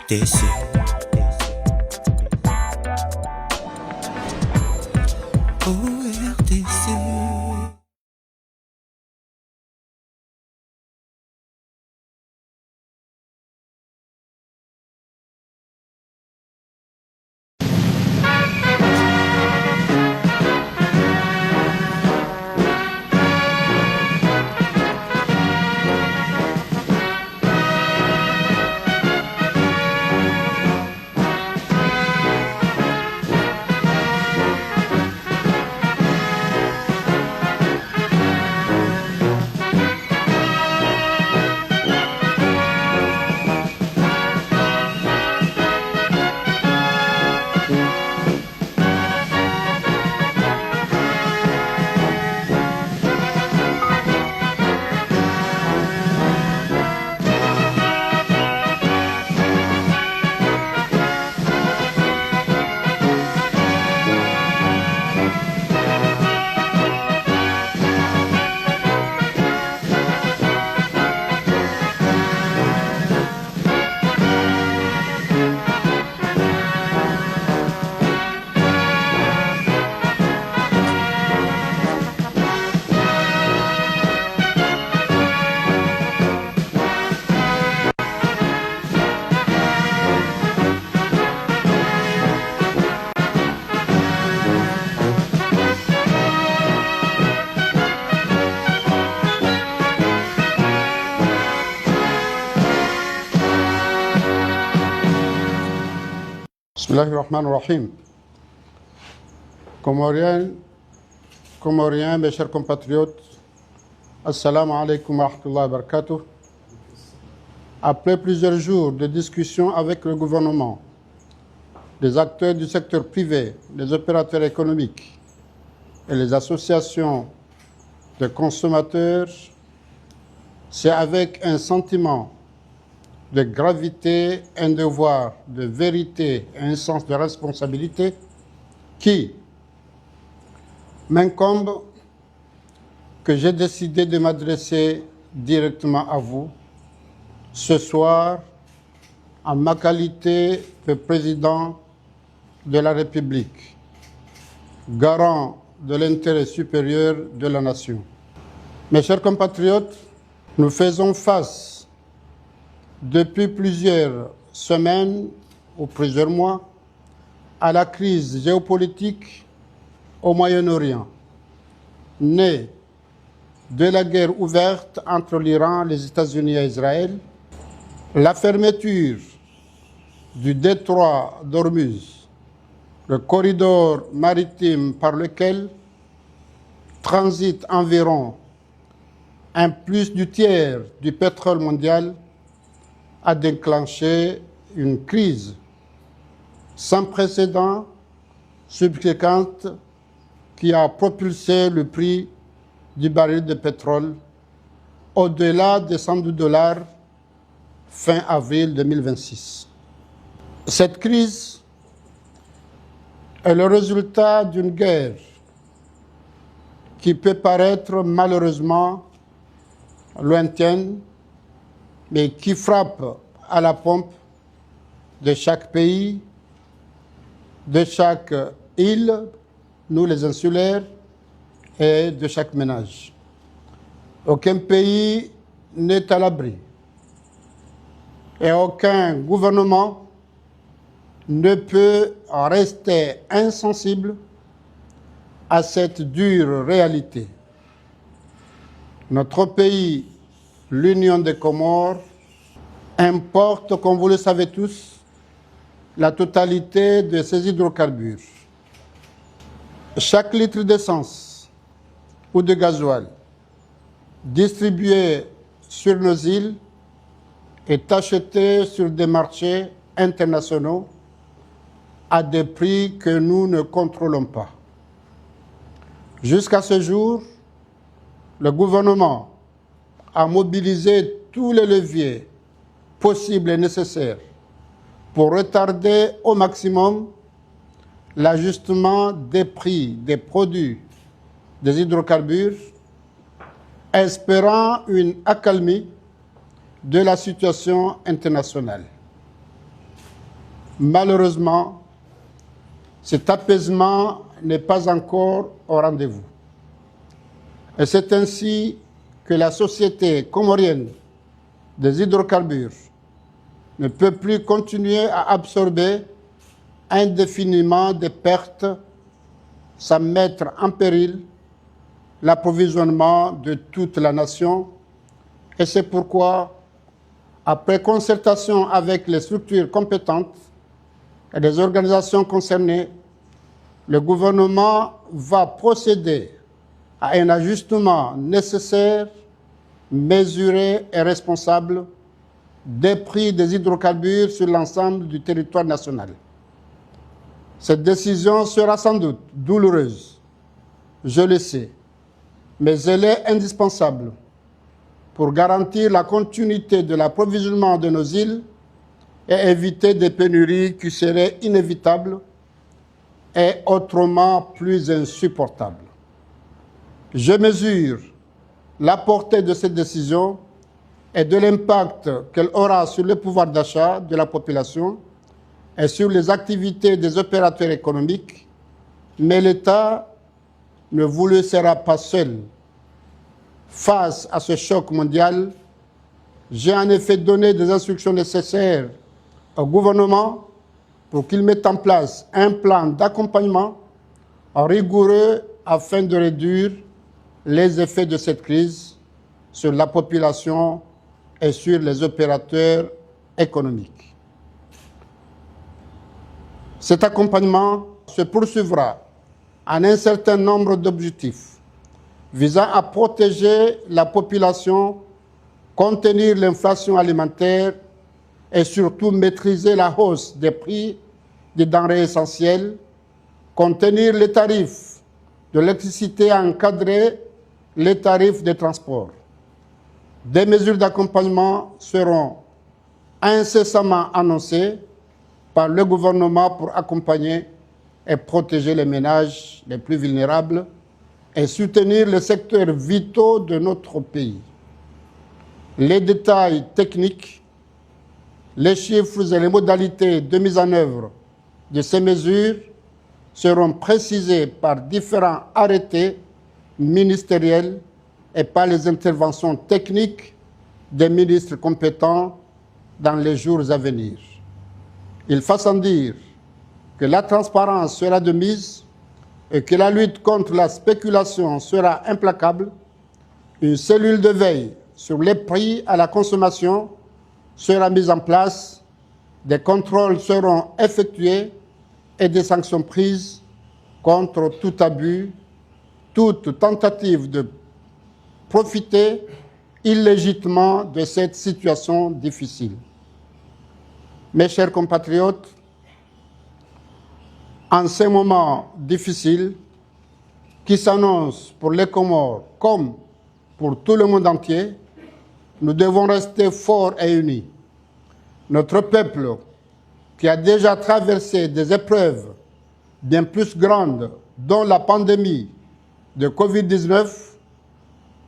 RDC. Oh, RDC. Bismillahirrahmanirrahim. Comoriens, mes chers compatriotes, Assalamu alaikum wa rahmatullahi wa barakatuh. Après plusieurs jours de discussions avec le gouvernement, les acteurs du secteur privé, les opérateurs économiques et les associations de consommateurs, c'est avec un sentiment de gravité, un devoir de vérité et un sens de responsabilité qui m'incombe que j'ai décidé de m'adresser directement à vous ce soir en ma qualité de président de la République, garant de l'intérêt supérieur de la nation. Mes chers compatriotes, nous faisons face depuis plusieurs semaines ou plusieurs mois à la crise géopolitique au Moyen-Orient, née de la guerre ouverte entre l'Iran, les États-Unis et Israël, la fermeture du détroit d'Ormuz, le corridor maritime par lequel transite environ un plus du tiers du pétrole mondial, a déclenché une crise sans précédent subséquente qui a propulsé le prix du baril de pétrole au-delà des $100 fin avril 2026. Cette crise est le résultat d'une guerre qui peut paraître malheureusement lointaine, mais qui frappe à la pompe de chaque pays, de chaque île, nous les insulaires, et de chaque ménage. Aucun pays n'est à l'abri et aucun gouvernement ne peut rester insensible à cette dure réalité. Notre pays, l'Union des Comores, importe, comme vous le savez tous, la totalité de ces hydrocarbures. Chaque litre d'essence ou de gasoil distribué sur nos îles est acheté sur des marchés internationaux à des prix que nous ne contrôlons pas. Jusqu'à ce jour, le gouvernement a mobilisé tous les leviers possibles et nécessaires pour retarder au maximum l'ajustement des prix des produits des hydrocarbures, espérant une accalmie de la situation internationale. Malheureusement, cet apaisement n'est pas encore au rendez-vous. Et c'est ainsi que la société comorienne des hydrocarbures ne peut plus continuer à absorber indéfiniment des pertes sans mettre en péril l'approvisionnement de toute la nation. Et c'est pourquoi, après concertation avec les structures compétentes et les organisations concernées, le gouvernement va procéder à un ajustement nécessaire, mesuré et responsable des prix des hydrocarbures sur l'ensemble du territoire national. Cette décision sera sans doute douloureuse, je le sais, mais elle est indispensable pour garantir la continuité de l'approvisionnement de nos îles et éviter des pénuries qui seraient inévitables et autrement plus insupportables. Je mesure la portée de cette décision et de l'impact qu'elle aura sur le pouvoir d'achat de la population et sur les activités des opérateurs économiques, mais l'État ne vous laissera pas seul. Face à ce choc mondial, j'ai en effet donné des instructions nécessaires au gouvernement pour qu'il mette en place un plan d'accompagnement rigoureux afin de réduire les effets de cette crise sur la population et sur les opérateurs économiques. Cet accompagnement se poursuivra en un certain nombre d'objectifs visant à protéger la population, contenir l'inflation alimentaire et surtout maîtriser la hausse des prix des denrées essentielles, contenir les tarifs de l'électricité et encadrer les tarifs des transports. Des mesures d'accompagnement seront incessamment annoncées par le gouvernement pour accompagner et protéger les ménages les plus vulnérables et soutenir les secteurs vitaux de notre pays. Les détails techniques, les chiffres et les modalités de mise en œuvre de ces mesures seront précisés par différents arrêtés ministériels et par les interventions techniques des ministres compétents dans les jours à venir. Il faut sans dire que la transparence sera de mise et que la lutte contre la spéculation sera implacable. Une cellule de veille sur les prix à la consommation sera mise en place, des contrôles seront effectués et des sanctions prises contre tout abus, toute tentative de profiter illégitimement de cette situation difficile. Mes chers compatriotes, en ces moments difficiles qui s'annoncent pour les Comores comme pour tout le monde entier, nous devons rester forts et unis. Notre peuple, qui a déjà traversé des épreuves bien plus grandes, dont la pandémie de Covid-19,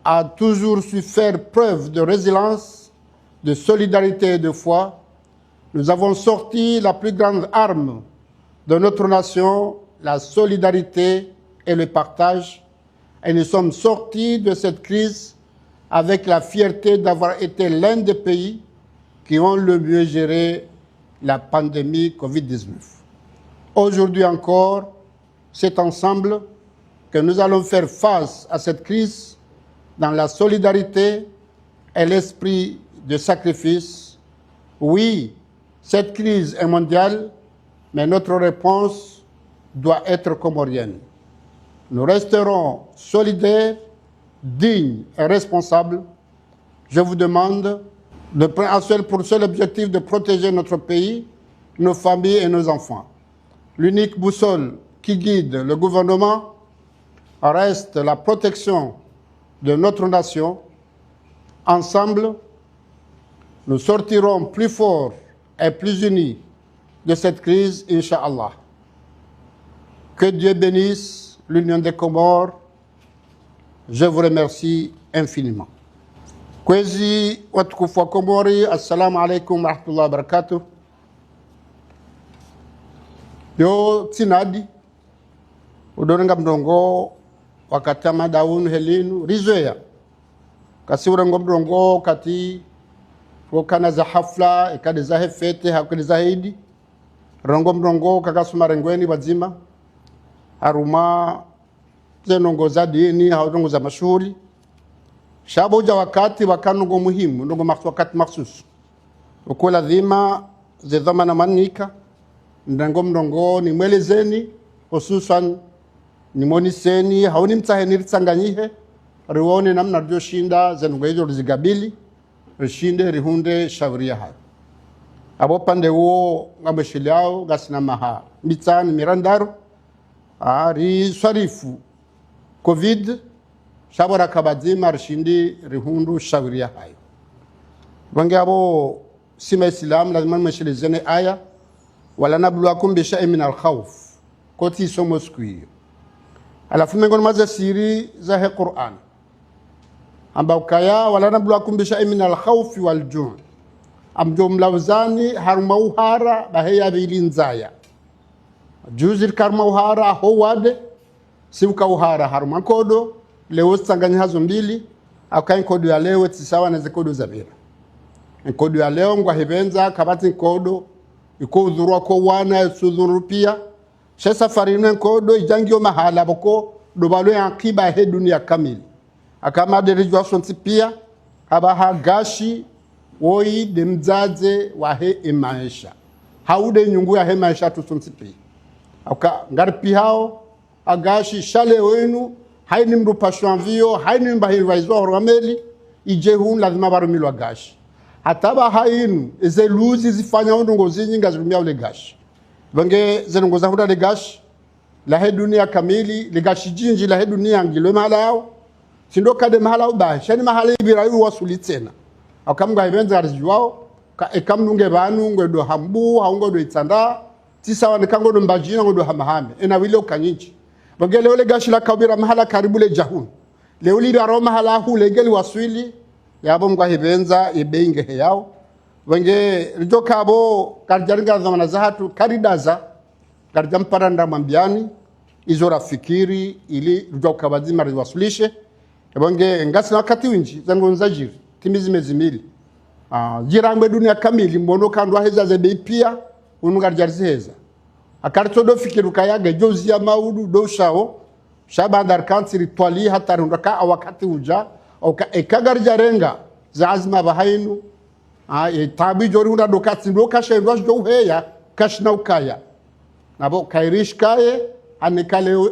a toujours su faire preuve de résilience, de solidarité et de foi. Nous avons sorti la plus grande arme de notre nation, la solidarité et le partage, et nous sommes sortis de cette crise avec la fierté d'avoir été l'un des pays qui ont le mieux géré la pandémie Covid-19. Aujourd'hui encore, c'est ensemble que nous allons faire face à cette crise dans la solidarité et l'esprit de sacrifice. Oui, cette crise est mondiale, mais notre réponse doit être comorienne. Nous resterons solidaires, dignes et responsables. Je vous demande de prendre pour seul objectif de protéger notre pays, nos familles et nos enfants. L'unique boussole qui guide le gouvernement reste la protection de notre nation. Ensemble, nous sortirons plus forts et plus unis de cette crise, Inch'Allah. Que Dieu bénisse l'Union des Comores. Je vous remercie infiniment. Kwezi watukufu wa Komori, assalamu alaikum wa rahmatullahi wa barakatuh. yo tinadi udorenga mdongo wakati madaunu helinu rizoya kasi urengo mdongo kati wakana za hafla ikade za hefete hakuli za hidi rongo mdongo kakasuma rengweni wazima haruma zenongo za dini haudongo za mashuhuri shaboja wakati wakanungo muhimu ndongo wakati maksusu ukula dhima zedhama na manika ndango mdongo ni mwelezeni hususan nimoniseni hauni mtaheni ritsanganyihe riwone namna ryo shinda zenungo hizo rizigabili rishinde rihunde shauriya hayo abo pande uo ngabeshiliao gasina maha mitsani mirandaro ari swarifu covid shabora kabadzima rishindi rihundu shauriya hayo wange abo sima islam lazima mweshilizene aya wala nabluwakum bishai min alkhawf koti somo skuyo alafu mengon maza siri za he Qur'an amba ukaya wala nabluwakum bishai min alkhawf waljuu amjo mlawzani haruma uhara baheya bilinzaya juzir karma uhara ho wade siuka uhara haruma kodo leo tsanganya hazo mbili akain kodo ya leo tisawa na zekodo za bira kodo ya leo ngwa hebenza kabati kodo iko udhurwa ko wana sudhuru pia she safari ne kodo ijangio mahala boko dobalo ya kiba he dunia kamili akama derijwa sonti pia abaha gashi woi demzaze wa he maisha haude nyungu ya he maisha tusonti pia aka ngarpi hao agashi shale wenu haini mrupashwa mvio haini mbahirwaizwa horwameli ijehun lazima barumilwa gashi hataba hainu eze luzi zifanya ndongo zinyinga zilumia ule gashi vange zenongo za huda le gashi la he dunia kamili le gashi jinji la he dunia ngilo mahala yao sindo kade mahala uba shani mahala ibirayu wasuli tena akamga ibenza arjuwao ka ekamnunge banu ngwedo hambu haungo do itsanda tisa wanikango do mbajina ngodo hamahame ena wile ukanyinchi vange le gashi la kabira mahala karibu le jahun le uli aro mahala hu le geli waswili yabo mgwa hibenza ibeinge heyao wenge rijoka abo karjaringa zamana zahatu karidaza karjamparanda mambiani izo rafikiri ili rijoka bazima riwasulishe wenge ngasi na wakati winji zango nzajiri timizi mezimili jirangwe dunia kamili mbono kandwa heza zebe pia ununga rjarzi akarto do fikiru kayaga jozi ya maudu do shao shabandar kansiri twali hata rundaka wakati uja oka ekagarja renga zazma bahainu tabi jori hunda dokatsi doka shendwa jo heya kashna ukaya nabo kairish kaye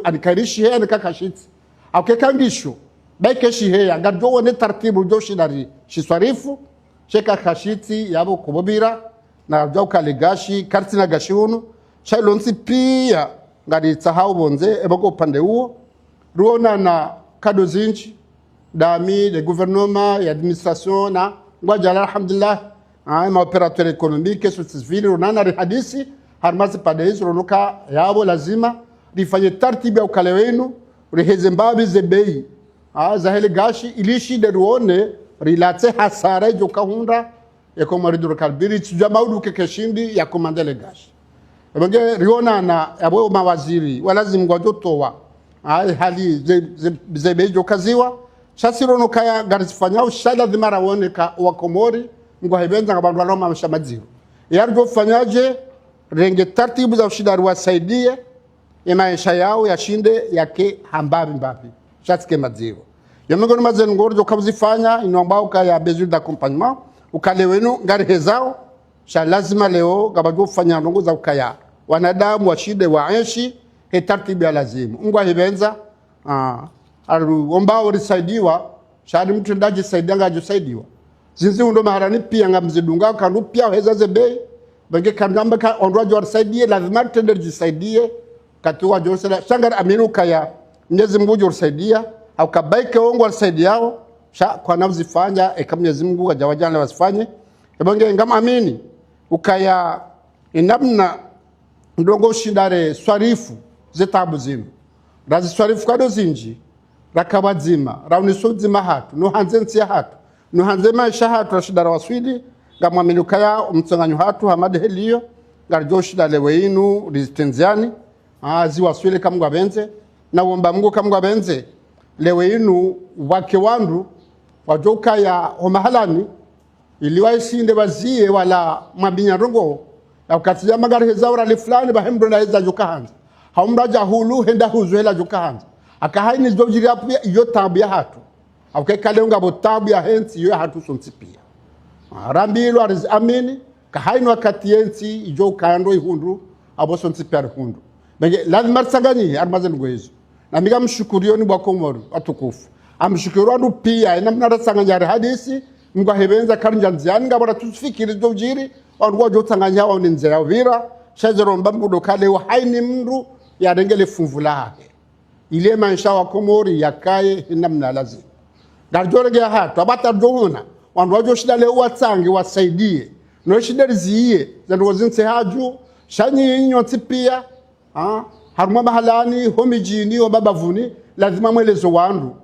anikairish he anikakashitsi aukekangisho baikeshi heya garjo wone tartibu jo shidari shiswarifu sheka kashitsi yabo kubobira na jo kalegashi kartina gashunu shailonsi pia ngadi tsahau bonze eboko pande uo ruona na kado zinchi dami de gouvernement et administration na ngwajala alhamdulillah ma operateur économique civil runana hadisi harmasi padais runuka yabo lazima rifanye tartibu ya ukale wenu riheze mbabi zebei zahele gashi ilishi de ruone rilate hasara jo kahunda ya komaridu kalbiri tujamaudu kekeshindi ya komandele gashi ebenge riona na yabo mawaziri walazim ngwajotowa hali zebei jo kaziwa shasirono kaya garizifanyao shala dhimara woneka wakomori ngo hebenza ngabandu waloma mshamadziro yarjo fanyaje renge tartibu za ushidari wasaidie maisha yao yashinde yake hambabi mbabi shatike madziro yamengo mazen ngorjo kabzifanya inombao kaya bezu d'accompagnement ukalewenu ngari hezao sha lazima leo gabajo fanya ndongo za ukaya wanadamu washide waeshi he tartibu ya lazimu ngwa hebenza ombao risaidiwa shadi mtu ndaji saidanga ajusaidiwa zinzi undo maharani pia ngamzidunga kandu pia heza zebe bange kandamba ka ondwajo risaidie lazima tender jisaidie katuwa josela shangar aminu kaya Mwenyezi Mungu risaidia au kabaike ongo risaidiao sha kwa navzifanya eka Mwenyezi Mungu ajawajana wasifanye bange ngama amini ukaya inamna ndongo shindare swarifu zetabu zimu razi swarifu kado zinji rakabadzima raunisodzima hatu no hanze nsia hatu no hanze maisha hatu rashidara waswidi ngamwaminuka ya umtsanganyo hatu hamade heliyo garjoshi da lewe inu rizitenziani ziwaswile kamgwa benze na womba Mungu kamgwa benze lewe inu wake wandu wajoka ya homahalani iliwa isinde bazie wala mabinya rongo ya wakati ya magari hezaura li fulani bahemdo na heza joka hanza haumraja hulu henda huzu hela joka hanza akahaini zojiri hapu iyo tabu ya hatu awakekale unga bo tabu ya hensi iyo hatu sonsi pia rambilo ariz amini kahaini wakati yensi ijo kando ihundu abo sonsi pia hundu benge lazima tsangani armazen gwezo na miga mshukurioni bwa Komoru atukufu amshukuru pia ina mnara tsanganya hadisi ngwa hebenza karanja nziani ngabora tufikiri zojiri wangu jo tsanganya wa ninze ya vira shajero mbambudo kale wa haini mndu ya rengele funvula hake ile maisha wa Komori yakaye namna lazima garjorege hatu abata dohona wandu wajo shidale watsangi wasaidie no shidale ziye zandu wazinse haju shanyi nyoti pia haruma mahalani homijini wa babavuni lazima mwelezo wandu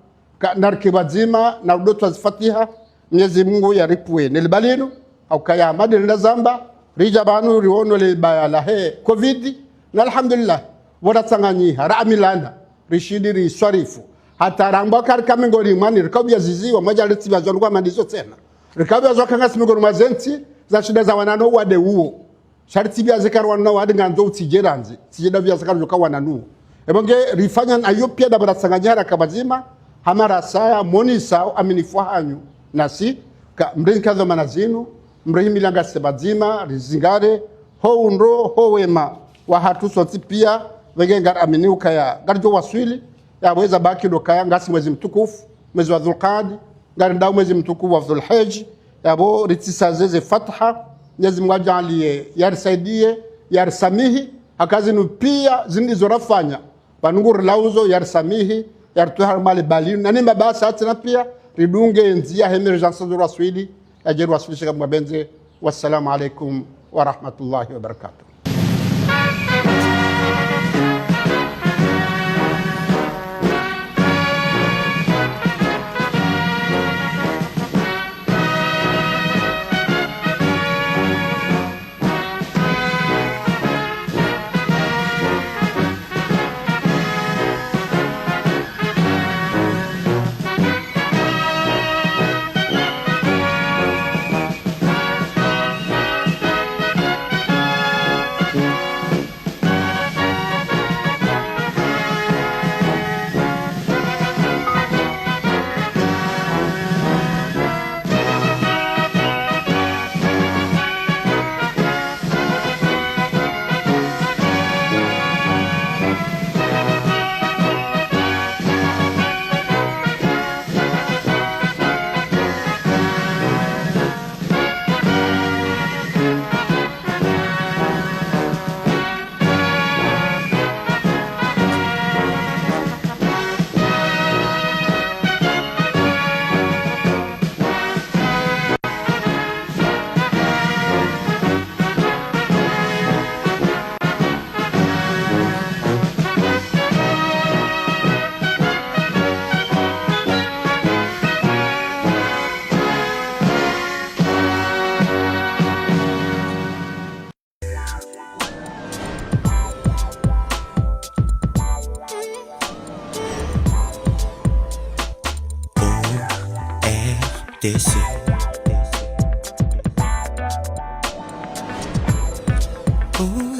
narkibazima na udoto azifatiha Mwenyezi Mungu yaripwe nilibalino au kaya madenda zamba rijabanu riono le bayala he covid na alhamdulillah wala tsanganyi ramilanda rishidiri swarifu hata ramba kar kamengori mani rikabya zizi wa moja letiba zonwa mandizo tena rikabya zokanga simengori mazenti za shida za wanano wade huo sharti bya zikarwa na wade nganzo utigeranze tijeda bya zikarwa kwa wananu ebonge rifanya na yopia da baratsanganyara kabazima hamara saya monisa aminifu hanyu nasi mrinkazo manazinu mrihimilanga sebazima rizingare ho unro ho wema wa hatu soti pia wegengar aminiuka ya garjo waswili ya weza baki dokaya ngasi mwezi mtukufu mwezi wa Dhulqaadi ngari ndao mwezi mtukufu wa Dhulhijj ya bo ritisazeze fatha Mwenyezi Mungu ajalie yarisaidie yarisamihi akazinu pia zinizorafanya panunguru lauzo yarisamihi yarituhar mali balinu na nimba basa atina pia ridunge nzia emergency za rasuli ajeru rasuli shika mwabenze wassalamu alaikum wa rahmatullahi wa barakatuh. DC. Oh.